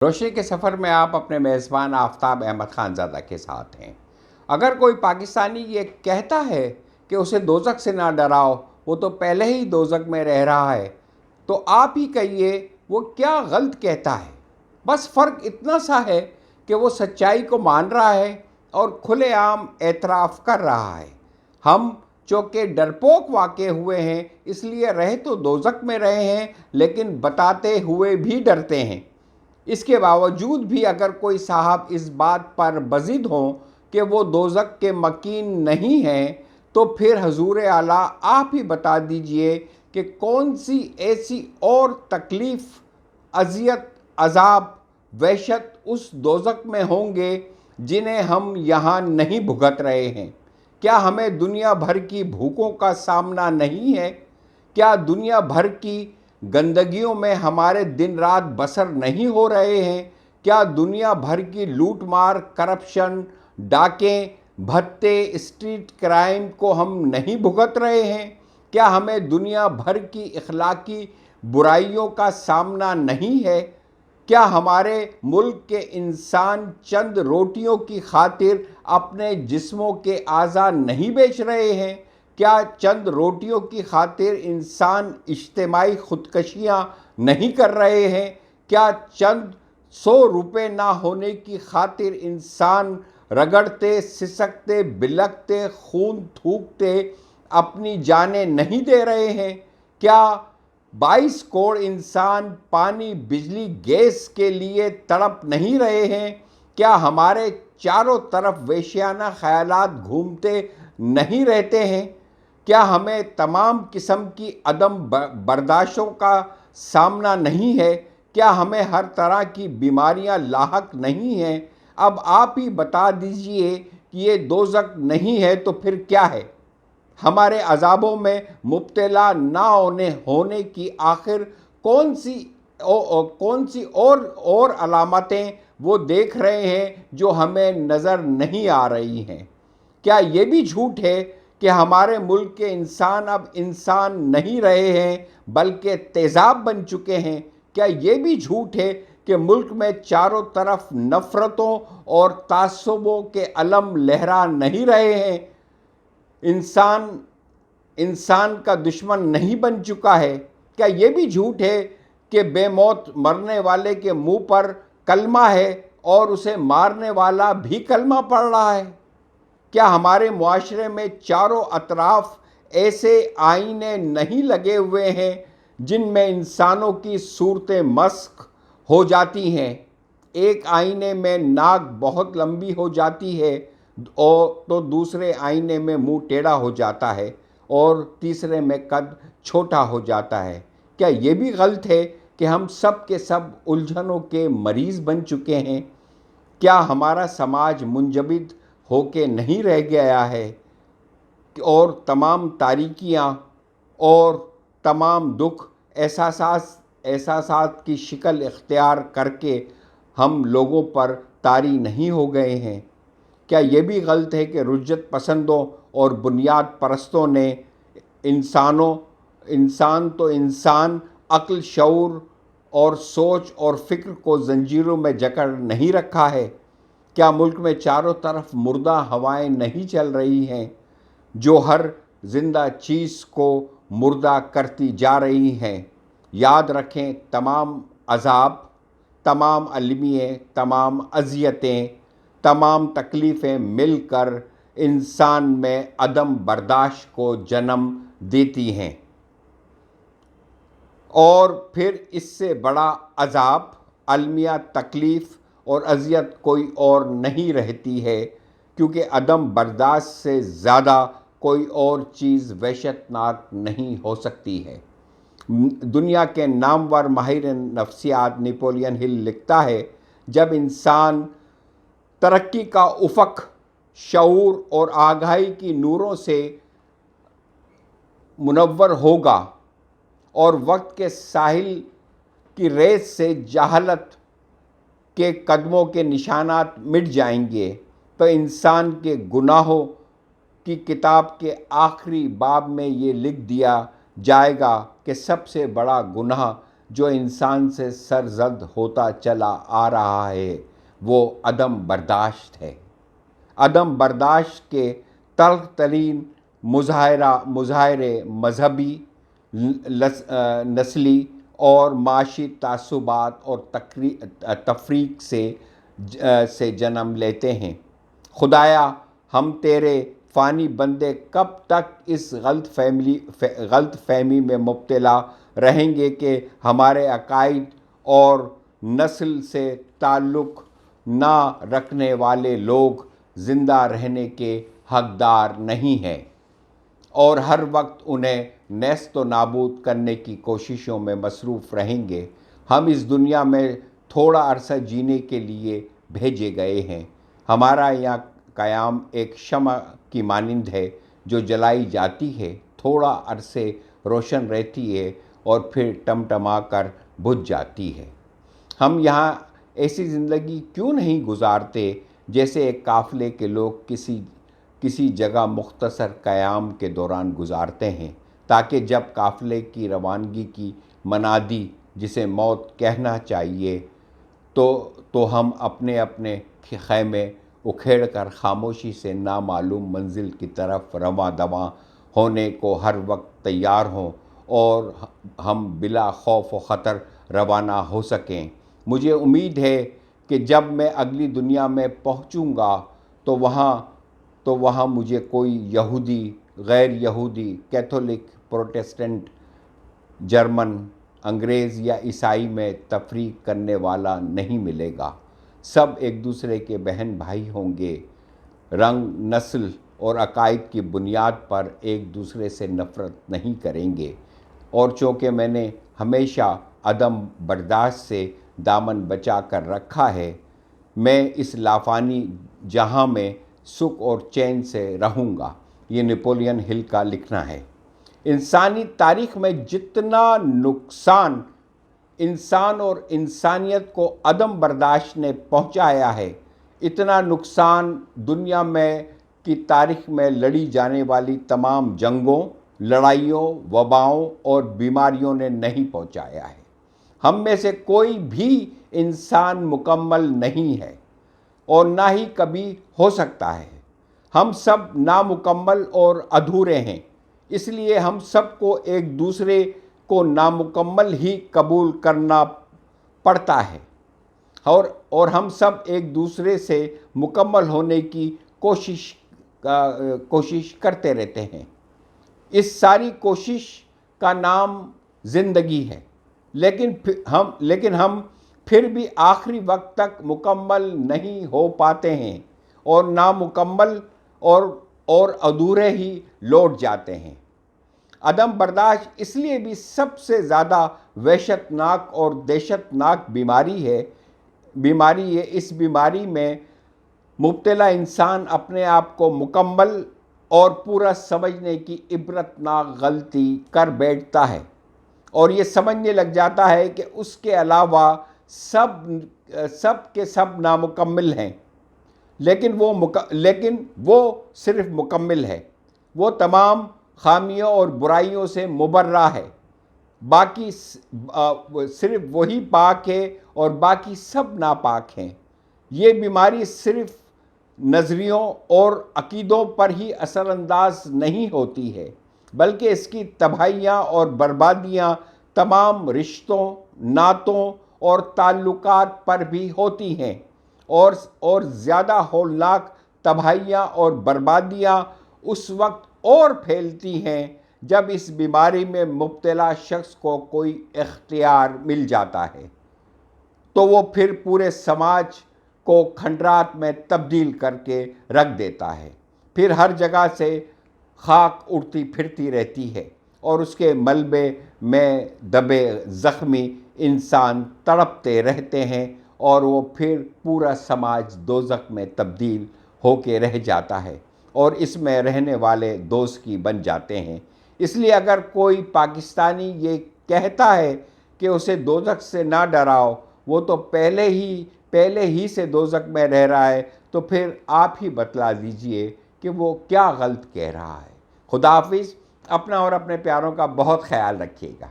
روشنی کے سفر میں آپ اپنے میزبان آفتاب احمد خان زادہ کے ساتھ ہیں۔ اگر کوئی پاکستانی یہ کہتا ہے کہ اسے دوزخ سے نہ ڈراؤ، وہ تو پہلے ہی دوزخ میں رہ رہا ہے، تو آپ ہی کہیے وہ کیا غلط کہتا ہے۔ بس فرق اتنا سا ہے کہ وہ سچائی کو مان رہا ہے اور کھلے عام اعتراف کر رہا ہے۔ ہم چونکہ ڈرپوک واقع ہوئے ہیں، اس لیے رہ تو دوزخ میں رہے ہیں، لیکن بتاتے ہوئے بھی ڈرتے ہیں۔ اس کے باوجود بھی اگر کوئی صاحب اس بات پر بضد ہوں کہ وہ دوزخ کے مکین نہیں ہیں، تو پھر حضور اعلیٰ آپ ہی بتا دیجئے کہ کون سی ایسی اور تکلیف، اذیت، عذاب، وحشت اس دوزخ میں ہوں گے جنہیں ہم یہاں نہیں بھگت رہے ہیں۔ کیا ہمیں دنیا بھر کی بھوکوں کا سامنا نہیں ہے؟ کیا دنیا بھر کی گندگیوں میں ہمارے دن رات بسر نہیں ہو رہے ہیں؟ کیا دنیا بھر کی لوٹ مار، کرپشن، ڈاکے، بھتے، اسٹریٹ کرائم کو ہم نہیں بھگت رہے ہیں؟ کیا ہمیں دنیا بھر کی اخلاقی برائیوں کا سامنا نہیں ہے؟ کیا ہمارے ملک کے انسان چند روٹیوں کی خاطر اپنے جسموں کے اعضاء نہیں بیچ رہے ہیں؟ کیا چند روٹیوں کی خاطر انسان اجتماعی خودکشیاں نہیں کر رہے ہیں؟ کیا چند 100 روپے نہ ہونے کی خاطر انسان رگڑتے، سسکتے، بلکتے، خون تھوکتے اپنی جانیں نہیں دے رہے ہیں؟ کیا 22 کروڑ انسان پانی، بجلی، گیس کے لیے تڑپ نہیں رہے ہیں؟ کیا ہمارے چاروں طرف وحشیانہ خیالات گھومتے نہیں رہتے ہیں؟ کیا ہمیں تمام قسم کی عدم برداشتوں کا سامنا نہیں ہے؟ کیا ہمیں ہر طرح کی بیماریاں لاحق نہیں ہیں؟ اب آپ ہی بتا دیجئے کہ یہ دوزخ نہیں ہے تو پھر کیا ہے؟ ہمارے عذابوں میں مبتلا نہ ہونے کی آخر کون سی اور علامتیں وہ دیکھ رہے ہیں جو ہمیں نظر نہیں آ رہی ہیں؟ کیا یہ بھی جھوٹ ہے کہ ہمارے ملک کے انسان اب انسان نہیں رہے ہیں بلکہ تیزاب بن چکے ہیں؟ کیا یہ بھی جھوٹ ہے کہ ملک میں چاروں طرف نفرتوں اور تعصبوں کے علم لہرا نہیں رہے ہیں؟ انسان کا دشمن نہیں بن چکا ہے؟ کیا یہ بھی جھوٹ ہے کہ بے موت مرنے والے کے منہ پر کلمہ ہے اور اسے مارنے والا بھی کلمہ پڑھ رہا ہے؟ کیا ہمارے معاشرے میں چاروں اطراف ایسے آئینے نہیں لگے ہوئے ہیں جن میں انسانوں کی صورتیں مسخ ہو جاتی ہیں؟ ایک آئینے میں ناک بہت لمبی ہو جاتی ہے تو دوسرے آئینے میں منہ ٹیڑھا ہو جاتا ہے اور تیسرے میں قد چھوٹا ہو جاتا ہے۔ کیا یہ بھی غلط ہے کہ ہم سب کے سب الجھنوں کے مریض بن چکے ہیں؟ کیا ہمارا سماج منجمد ہو کے نہیں رہ گیا ہے اور تمام تاریکیاں اور تمام دکھ احساسات کی شکل اختیار کر کے ہم لوگوں پر طاری نہیں ہو گئے ہیں؟ کیا یہ بھی غلط ہے کہ رجعت پسندوں اور بنیاد پرستوں نے انسان عقل، شعور اور سوچ اور فکر کو زنجیروں میں جکڑ نہیں رکھا ہے؟ کیا ملک میں چاروں طرف مردہ ہوائیں نہیں چل رہی ہیں جو ہر زندہ چیز کو مردہ کرتی جا رہی ہیں؟ یاد رکھیں، تمام عذاب، تمام المیے، تمام اذیتیں، تمام تکلیفیں مل کر انسان میں عدم برداشت کو جنم دیتی ہیں، اور پھر اس سے بڑا عذاب، المیہ، تکلیف اور اذیت کوئی اور نہیں رہتی ہے، کیونکہ عدم برداشت سے زیادہ کوئی اور چیز وحشت ناک نہیں ہو سکتی ہے۔ دنیا کے نامور ماہر نفسیات نیپولین ہل لکھتا ہے، جب انسان ترقی کا افق، شعور اور آگاہی کی نوروں سے منور ہوگا اور وقت کے ساحل کی ریت سے جہالت کے قدموں کے نشانات مٹ جائیں گے، تو انسان کے گناہوں کی کتاب کے آخری باب میں یہ لکھ دیا جائے گا کہ سب سے بڑا گناہ جو انسان سے سرزد ہوتا چلا آ رہا ہے وہ عدم برداشت ہے۔ عدم برداشت کے تلخ ترین مظاہرے مذہبی، نسلی اور معاشی تعصبات اور تفریق سے جنم لیتے ہیں۔ خدایا، ہم تیرے فانی بندے کب تک اس غلط فہمی میں مبتلا رہیں گے کہ ہمارے عقائد اور نسل سے تعلق نہ رکھنے والے لوگ زندہ رہنے کے حقدار نہیں ہیں، اور ہر وقت انہیں نیست و نابود کرنے کی کوششوں میں مصروف رہیں گے۔ ہم اس دنیا میں تھوڑا عرصہ جینے کے لیے بھیجے گئے ہیں۔ ہمارا یہاں قیام ایک شمع کی مانند ہے جو جلائی جاتی ہے، تھوڑا عرصے روشن رہتی ہے اور پھر ٹمٹما کر بجھ جاتی ہے۔ ہم یہاں ایسی زندگی کیوں نہیں گزارتے جیسے ایک قافلے کے لوگ کسی جگہ مختصر قیام کے دوران گزارتے ہیں، تاکہ جب قافلے کی روانگی کی منادی، جسے موت کہنا چاہیے، تو ہم اپنے خیمے اکھیڑ کر خاموشی سے نامعلوم منزل کی طرف رواں دواں ہونے کو ہر وقت تیار ہوں اور ہم بلا خوف و خطر روانہ ہو سکیں۔ مجھے امید ہے کہ جب میں اگلی دنیا میں پہنچوں گا تو وہاں مجھے کوئی یہودی، غیر یہودی، کیتھولک، پروٹسٹنٹ، جرمن، انگریز یا عیسائی میں تفریق کرنے والا نہیں ملے گا۔ سب ایک دوسرے کے بہن بھائی ہوں گے، رنگ، نسل اور عقائد کی بنیاد پر ایک دوسرے سے نفرت نہیں کریں گے۔ اور چونکہ میں نے ہمیشہ عدم برداشت سے دامن بچا کر رکھا ہے، میں اس لافانی جہاں میں سکھ اور چین سے رہوں گا۔ یہ نیپولین ہل کا لکھنا ہے۔ انسانی تاریخ میں جتنا نقصان انسان اور انسانیت کو عدم برداشت نے پہنچایا ہے، اتنا نقصان دنیا میں کی تاریخ میں لڑی جانے والی تمام جنگوں، لڑائیوں، وباؤں اور بیماریوں نے نہیں پہنچایا ہے۔ ہم میں سے کوئی بھی انسان مکمل نہیں ہے اور نہ ہی کبھی ہو سکتا ہے۔ ہم سب نامکمل اور ادھورے ہیں، اس لیے ہم سب کو ایک دوسرے کو نامکمل ہی قبول کرنا پڑتا ہے، اور ہم سب ایک دوسرے سے مکمل ہونے کی کوشش کرتے رہتے ہیں۔ اس ساری کوشش کا نام زندگی ہے، لیکن ہم پھر بھی آخری وقت تک مکمل نہیں ہو پاتے ہیں اور نامکمل اور ادھورے ہی لوٹ جاتے ہیں۔ عدم برداشت اس لیے بھی سب سے زیادہ وحشت ناک اور دہشت ناک بیماری ہے۔ اس بیماری میں مبتلا انسان اپنے آپ کو مکمل اور پورا سمجھنے کی عبرتناک غلطی کر بیٹھتا ہے اور یہ سمجھنے لگ جاتا ہے کہ اس کے علاوہ سب کے سب نامکمل ہیں، لیکن وہ صرف مکمل ہے۔ وہ تمام خامیوں اور برائیوں سے مبرہ ہے، باقی صرف وہی پاک ہے اور باقی سب ناپاک ہیں۔ یہ بیماری صرف نظریوں اور عقیدوں پر ہی اثر انداز نہیں ہوتی ہے، بلکہ اس کی تباہیاں اور بربادیاں تمام رشتوں، نعتوں اور تعلقات پر بھی ہوتی ہیں، اور زیادہ ہولناک تباہیاں اور بربادیاں اس وقت اور پھیلتی ہیں جب اس بیماری میں مبتلا شخص کو کوئی اختیار مل جاتا ہے، تو وہ پھر پورے سماج کو کھنڈرات میں تبدیل کر کے رکھ دیتا ہے۔ پھر ہر جگہ سے خاک اڑتی پھرتی رہتی ہے اور اس کے ملبے میں دبے زخمی انسان تڑپتے رہتے ہیں، اور وہ پھر پورا سماج دوزخ میں تبدیل ہو کے رہ جاتا ہے اور اس میں رہنے والے دوزخی بن جاتے ہیں۔ اس لیے اگر کوئی پاکستانی یہ کہتا ہے کہ اسے دوزخ سے نہ ڈراؤ، وہ تو پہلے ہی سے دوزخ میں رہ رہا ہے، تو پھر آپ ہی بتلا دیجئے کہ وہ کیا غلط کہہ رہا ہے۔ خدا حافظ۔ اپنا اور اپنے پیاروں کا بہت خیال رکھیے گا۔